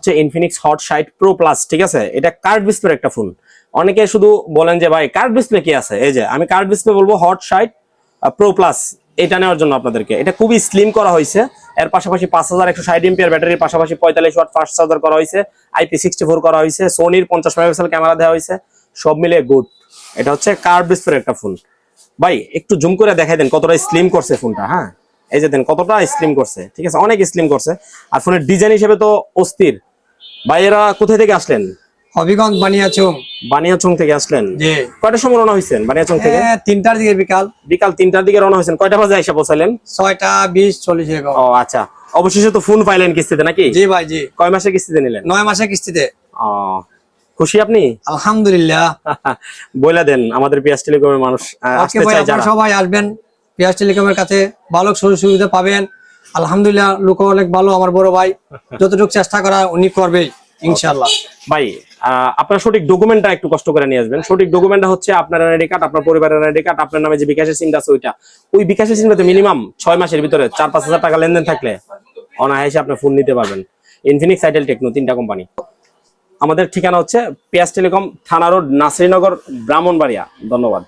হচ্ছে Infinix hot 60 pro plus, ঠিক আছে? এটা কার্ভ ডিসপ্লের একটা ফোন। অনেকে শুধু বলেন যে ভাই কার্ভ ডিসপ্লে কি আছে, এই যে আমি কার্ভ ডিসপ্লে বলবো হট 60 প্রো প্লাস, এটা নেওয়ার জন্য আপনাদেরকে। এটা খুবই স্লিম করা হয়েছে, এর পাশাপাশি 5160 এমপিআর ব্যাটারির পাশাপাশি 45 ওয়াট ফাস্ট চার্জার করা হয়েছে, IP64 করা হয়েছে, সোনির 50 মেগাপিক্সেল ক্যামেরা দেওয়া হয়েছে, সব মিলে গুড। এটা হচ্ছে কার্ভ ডিসপ্লের একটা ফোন। ভাই একটু জুম করে দেখাই দেন কতটা স্লিম করছে ফোনটা। হ্যাঁ, এই যে দেন কতটা স্লিম করছে, ঠিক আছে? অনেক স্লিম করছে। আর ফোনের ডিজাইন হিসেবে তো অস্থির। ভাই এরা কোথায় থেকে আসলেন? হবিগঞ্জ বানিয়াচং। বানিয়াচং থেকে আসলেন? জি। কয়টার সময় রওনা হয়েছেন বানিয়াচং থেকে? 3টার দিকে বিকাল 3টার দিকে রওনা হয়েছেন। কয়টা বাজে এসে পৌঁছালেন? 6:20-40 এরকম। ও আচ্ছা, অবশেষে তো ফোন পাইলেন কিস্তিতে নাকি? জি ভাই, জি। কয় মাসে কিস্তিতে নিলেন? 9 মাসের কিস্তিতে। ও, খুশি আপনি? আলহামদুলিল্লাহ। বইলা দেন আমাদের পিয়াস টেলিকমের মানুষ আসতে চায় যারা, সবাই আসবেন পিয়াস টেলিকমের কাছে, ভালো সুযোগ সুবিধা পাবেন। আলহামদুলিল্লাহ, লোক অনেক ভালো। আমার বড় ভাই যতটুকু চেষ্টা করা উনি করবেই ইনশাআল্লাহ। ভাই আপনার সঠিক ডকুমেন্টটা একটু কষ্ট করে নিয়ে আসবেন। সঠিক ডকুমেন্টটা হচ্ছে আপনার এনআইডি কার্ড, আপনার পরিবারের এনআইডি কার্ড, আপনার নামে যে বিকাশের সিমটা আছে ওইটা। ওই বিকাশের সিমটাতে মিনিমাম 6 মাসের ভিতরে 4-5 হাজার টাকা লেনদেন থাকলে অনায়াসে আপনি ফোন নিতে পারবেন। ইনফিনিক্স, আইটেল, টেকনো, 3টা কোম্পানি। আমাদের ঠিকানা হচ্ছে পিয়াস টেলিকম, থানা রোড, নাসরিনগর, ব্রাহ্মণবাড়িয়া। ধন্যবাদ।